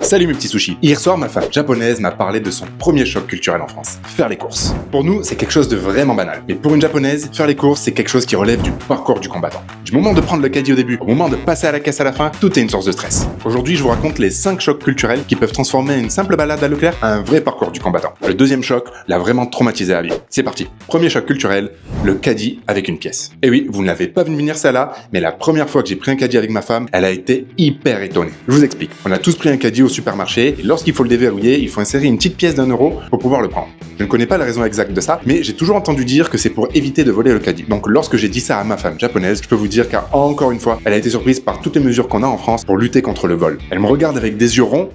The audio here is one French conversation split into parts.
Salut mes petits sushis. Hier soir, ma femme japonaise m'a parlé de son premier choc culturel en France, faire les courses. Pour nous, c'est quelque chose de vraiment banal. Mais pour une japonaise, faire les courses, c'est quelque chose qui relève du parcours du combattant. Du moment de prendre le caddie au début, au moment de passer à la caisse à la fin, tout est une source de stress. Aujourd'hui, je vous raconte les 5 chocs culturels qui peuvent transformer une simple balade à Leclerc à un vrai parcours du combattant. Le deuxième choc l'a vraiment traumatisé à vie. C'est parti. Premier choc culturel, le caddie avec une pièce. Et oui, vous ne l'avez pas vu venir celle-là, mais la première fois que j'ai pris un caddie avec ma femme, elle a été hyper étonnée. Je vous explique. On a tous pris un caddie au supermarché et lorsqu'il faut le déverrouiller, il faut insérer une petite pièce d'1 € pour pouvoir le prendre. Je ne connais pas la raison exacte de ça, mais j'ai toujours entendu dire que c'est pour éviter de voler le caddie. Donc lorsque j'ai dit ça à ma femme japonaise, je peux vous dire qu'encore une fois, elle a été surprise par toutes les mesures qu'on a en France pour lutter contre le vol. Elle me regarde avec des yeux ronds,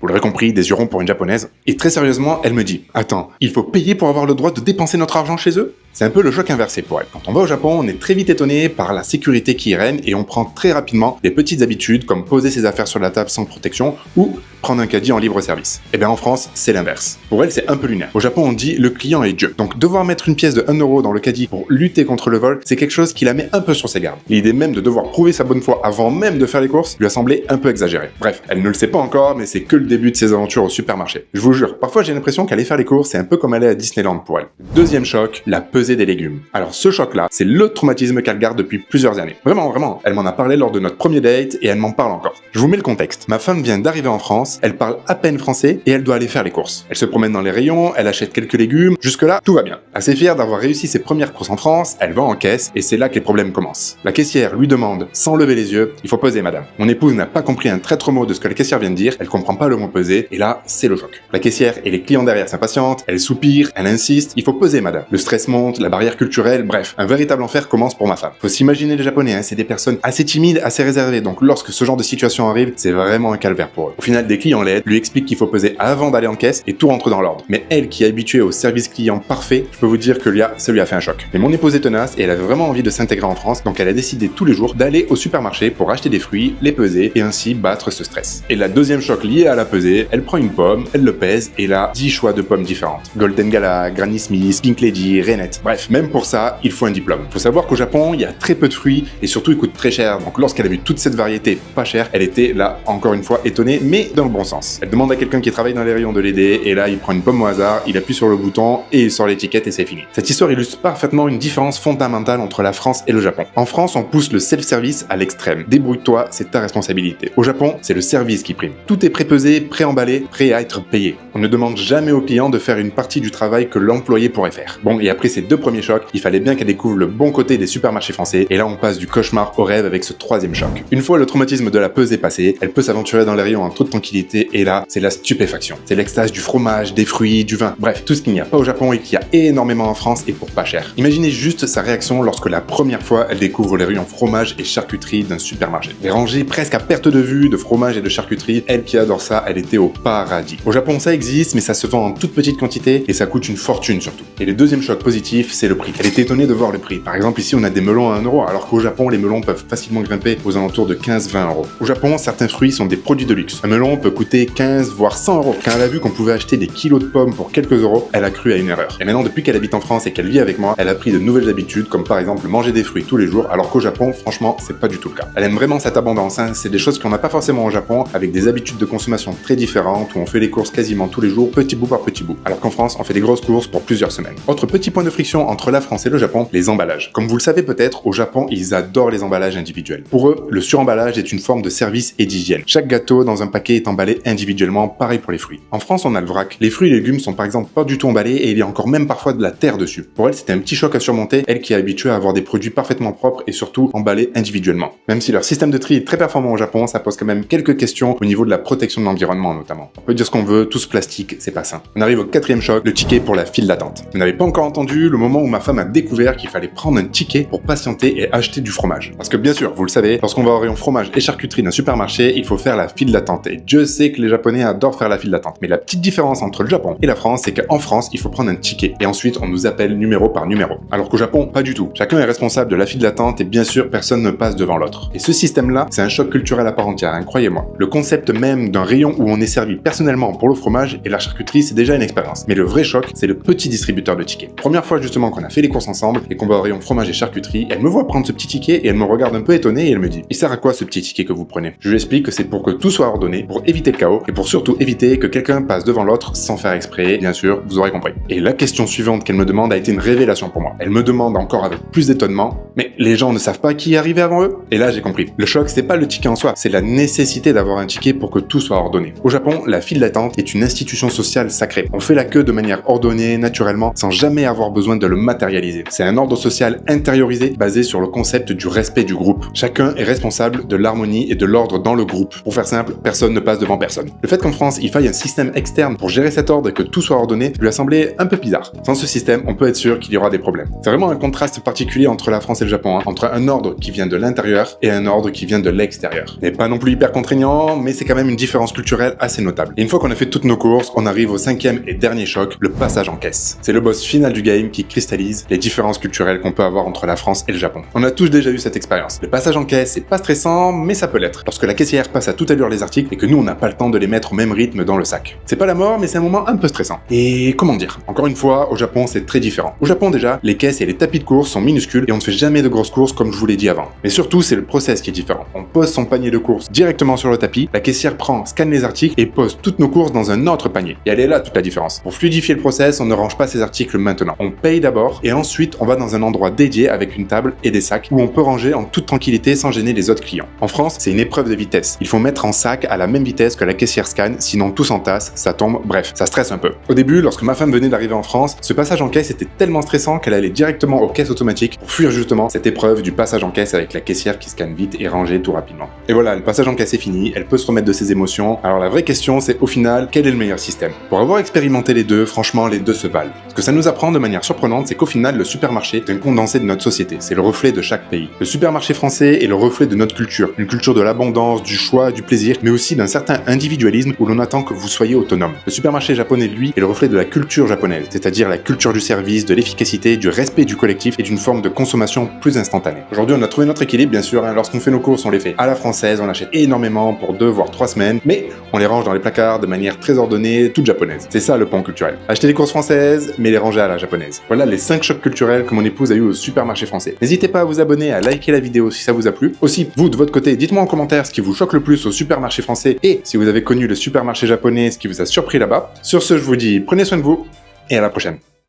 vous l'aurez compris, des yeux ronds pour une japonaise, et très sérieusement, elle me dit « Attends, il faut payer pour avoir le droit de dépenser notre argent chez eux ?» C'est un peu le choc inversé pour elle. Quand on va au Japon, on est très vite étonné par la sécurité qui y règne et on prend très rapidement des petites habitudes comme poser ses affaires sur la table sans protection ou prendre un caddie en libre service. Et bien en France, c'est l'inverse. Pour elle, c'est un peu lunaire. Au Japon, on dit le client est Dieu. Donc devoir mettre une pièce de 1 € dans le caddie pour lutter contre le vol, c'est quelque chose qui la met un peu sur ses gardes. L'idée même de devoir prouver sa bonne foi avant même de faire les courses lui a semblé un peu exagérée. Bref, elle ne le sait pas encore, mais c'est que le début de ses aventures au supermarché. Je vous jure, parfois j'ai l'impression qu'aller faire les courses, c'est un peu comme aller à Disneyland pour elle. Deuxième choc, la pesée des légumes. Alors ce choc-là, c'est le traumatisme qu'elle garde depuis plusieurs années. Vraiment, elle m'en a parlé lors de notre premier date et elle m'en parle encore. Je vous mets le contexte. Ma femme vient d'arriver en France, elle parle à peine français et elle doit aller faire les courses. Elle se promène dans les rayons, elle achète quelques légumes, jusque-là, tout va bien. Assez fière d'avoir réussi ses premières courses en France, elle va en caisse et c'est là que les problèmes commencent. La caissière lui demande, sans lever les yeux, il faut peser madame. Mon épouse n'a pas compris un traître mot de ce que la caissière vient de dire, elle comprend pas le mot peser et là, c'est le choc. La caissière et les clients derrière s'impatientent, elle soupire, elle insiste, il faut peser madame. Le stress monte, la barrière culturelle, bref, un véritable enfer commence pour ma femme. Faut s'imaginer les Japonais, c'est des personnes assez timides, assez réservées, donc lorsque ce genre de situation arrive, c'est vraiment un calvaire pour eux. Au final, des clients l'aident, lui expliquent qu'il faut peser avant d'aller en caisse et tout rentre dans l'ordre. Mais elle, qui est habituée au service client parfait, je peux vous dire que ça lui a fait un choc. Mais mon épouse est tenace et elle avait vraiment envie de s'intégrer en France, donc elle a décidé tous les jours d'aller au supermarché pour acheter des fruits, les peser et ainsi battre ce stress. Et la deuxième choc lié à la pesée, elle prend une pomme, elle le pèse et là, 10 choix de pommes différentes. Golden Gala, Granny Smith, Pink Lady, Renette. Bref, même pour ça, il faut un diplôme. Faut savoir qu'au Japon, il y a très peu de fruits et surtout ils coûtent très cher. Donc lorsqu'elle a vu toute cette variété pas chère, elle était là encore une fois étonnée, mais dans le bon sens. Elle demande à quelqu'un qui travaille dans les rayons de l'aider et là il prend une pomme au hasard, il appuie sur le bouton et il sort l'étiquette et c'est fini. Cette histoire illustre parfaitement une différence fondamentale entre la France et le Japon. En France, on pousse le self-service à l'extrême. Débrouille-toi, c'est ta responsabilité. Au Japon, c'est le service qui prime. Tout est pré-pesé, pré-emballé, prêt à être payé. On ne demande jamais au client de faire une partie du travail que l'employé pourrait faire. Bon, et après ces deux premiers chocs, il fallait bien qu'elle découvre le bon côté des supermarchés français, et là on passe du cauchemar au rêve avec ce troisième choc. Une fois le traumatisme de la pesée passé, elle peut s'aventurer dans les rayons en toute tranquillité, et là, c'est la stupéfaction. C'est l'extase du fromage, des fruits, du vin, bref, tout ce qu'il n'y a pas au Japon et qu'il y a énormément en France et pour pas cher. Imaginez juste sa réaction lorsque la première fois elle découvre les rayons fromage et charcuterie d'un supermarché. Les rangées presque à perte de vue de fromage et de charcuterie, elle qui adore ça, elle était au paradis. Au Japon ça existe, mais ça se vend en toute petite quantité et ça coûte une fortune surtout. Et le deuxième choc positif, c'est le prix. Elle était étonnée de voir le prix. Par exemple, ici on a des melons à 1 €, alors qu'au Japon, les melons peuvent facilement grimper aux alentours de 15-20 €. Au Japon, certains fruits sont des produits de luxe. Un melon peut coûter 15 voire 100 €. Quand elle a vu qu'on pouvait acheter des kilos de pommes pour quelques euros, elle a cru à une erreur. Et maintenant, depuis qu'elle habite en France et qu'elle vit avec moi, elle a pris de nouvelles habitudes, comme par exemple manger des fruits tous les jours, alors qu'au Japon, franchement, c'est pas du tout le cas. Elle aime vraiment cette abondance, c'est des choses qu'on n'a pas forcément au Japon, avec des habitudes de consommation très différentes, où on fait les courses quasiment tous les jours, petit bout par petit bout. Alors qu'en France, on fait des grosses courses pour plusieurs semaines. Autre petit point de friction entre la France et le Japon, les emballages. Comme vous le savez peut-être, au Japon, ils adorent les emballages individuels. Pour eux, le suremballage est une forme de service et d'hygiène. Chaque gâteau dans un paquet est emballé individuellement, pareil pour les fruits. En France, on a le vrac. Les fruits et légumes sont par exemple pas du tout emballés et il y a encore même parfois de la terre dessus. Pour elle, c'était un petit choc à surmonter, elle qui est habituée à avoir des produits parfaitement propres et surtout emballés individuellement. Même si leur système de tri est très performant au Japon, ça pose quand même quelques questions au niveau de la protection de l'environnement notamment. On peut dire ce qu'on veut, tout ce plastique, c'est pas sain. On arrive au quatrième choc, le ticket pour la file d'attente. Vous n'avez pas encore entendu le moment où ma femme a découvert qu'il fallait prendre un ticket pour patienter et acheter du fromage. Parce que bien sûr, vous le savez, lorsqu'on va au rayon fromage et charcuterie d'un supermarché, il faut faire la file d'attente. Et Dieu sait que les Japonais adorent faire la file d'attente. Mais la petite différence entre le Japon et la France, c'est qu'en France, il faut prendre un ticket. Et ensuite, on nous appelle numéro par numéro. Alors qu'au Japon, pas du tout. Chacun est responsable de la file d'attente et bien sûr, personne ne passe devant l'autre. Et ce système-là, c'est un choc culturel à part entière, croyez-moi. Le concept même d'un rayon où on est servi personnellement pour le fromage et la charcuterie, c'est déjà une expérience. Mais le vrai choc, c'est le petit distributeur de tickets. Première fois justement qu'on a fait les courses ensemble et qu'on va au rayon fromage et charcuterie, elle me voit prendre ce petit ticket et elle me regarde un peu étonnée et elle me dit: il sert à quoi ce petit ticket que vous prenez? Je lui explique que c'est pour que tout soit ordonné, pour éviter le chaos et pour surtout éviter que quelqu'un passe devant l'autre sans faire exprès, bien sûr, vous aurez compris. Et la question suivante qu'elle me demande a été une révélation pour moi. Elle me demande encore avec plus d'étonnement: mais les gens ne savent pas qui est arrivé avant eux? Et là j'ai compris. Le choc, c'est pas le ticket en soi, c'est la nécessité d'avoir un ticket pour que tout soit ordonné. Au Japon, la file d'attente est une institution sociale sacrée. On fait la queue de manière ordonnée, naturellement, sans jamais avoir besoin de le matérialiser. C'est un ordre social intériorisé basé sur le concept du respect du groupe. Chacun est responsable de l'harmonie et de l'ordre dans le groupe. Pour faire simple, personne ne passe devant personne. Le fait qu'en France, il faille un système externe pour gérer cet ordre et que tout soit ordonné lui a semblé un peu bizarre. Sans ce système, on peut être sûr qu'il y aura des problèmes. C'est vraiment un contraste particulier entre la France et le Japon, entre un ordre qui vient de l'intérieur et un ordre qui vient de l'extérieur. n'est pas non plus hyper contraignant, mais c'est quand même une différence culturelle assez notable. Et une fois qu'on a fait toutes nos courses, on arrive au cinquième et dernier choc, le passage en caisse. C'est le boss final du game qui cristallise les différences culturelles qu'on peut avoir entre la France et le Japon. On a tous déjà eu cette expérience. Le passage en caisse, c'est pas stressant, mais ça peut l'être. Lorsque la caissière passe à toute allure les articles et que nous on n'a pas le temps de les mettre au même rythme dans le sac. C'est pas la mort, mais c'est un moment un peu stressant. Et comment dire? Encore une fois, au Japon, c'est très différent. Au Japon déjà, les caisses et les tapis de course sont minuscules et on ne fait jamais de grosses courses comme je vous l'ai dit avant. Mais surtout, c'est le process qui est différent. On pose son panier de courses directement sur le tapis, la caissière prend, scanne les articles et pose toutes nos courses dans un autre panier. Et elle est là toute la différence. Pour fluidifier le process, on ne range pas ces articles maintenant. On paye d'abord et ensuite on va dans un endroit dédié avec une table et des sacs où on peut ranger en toute tranquillité sans gêner les autres clients. En France, c'est une épreuve de vitesse. Il faut mettre en sac à la même vitesse que la caissière scanne, sinon tout s'entasse, ça tombe, bref, ça stresse un peu. Au début, lorsque ma femme venait d'arriver en France, ce passage en caisse était tellement stressant qu'elle allait directement aux caisses automatiques pour fuir justement cette épreuve du passage en caisse avec la caissière qui scanne vite et range tout rapidement. Et voilà, le passage en caisse est fini, elle peut se remettre de ses émotions. Alors la vraie question, c'est au final, quel est le meilleur système? Pour avoir expérimenté les deux, franchement, les deux se valent. Ce que ça nous apprend de manière surprenante, c'est qu'au final, le supermarché est un condensé de notre société. C'est le reflet de chaque pays. Le supermarché français est le reflet de notre culture. Une culture de l'abondance, du choix, du plaisir, mais aussi d'un certain individualisme où l'on attend que vous soyez autonome. Le supermarché japonais, lui, est le reflet de la culture japonaise, c'est-à-dire la culture du service, de l'efficacité, du respect du collectif et d'une forme de consommation plus instantanée. Aujourd'hui, on a trouvé notre équilibre, bien sûr. Lorsqu'on fait nos courses, on les fait à la française, on achète énormément pour 2 voire 3 semaines, mais on les range dans les placards de manière très ordonnée, toute japonaise. C'est ça le pont culturel. Acheter des courses françaises, mais les ranger à la japonaise. Voilà les 5 chocs culturels que mon épouse a eu au supermarché français. N'hésitez pas à vous abonner, à liker la vidéo si ça vous a plu. Aussi, vous de votre côté, dites-moi en commentaire ce qui vous choque le plus au supermarché français et si vous avez connu le supermarché japonais, ce qui vous a surpris là-bas. Sur ce, je vous dis prenez soin de vous et à la prochaine.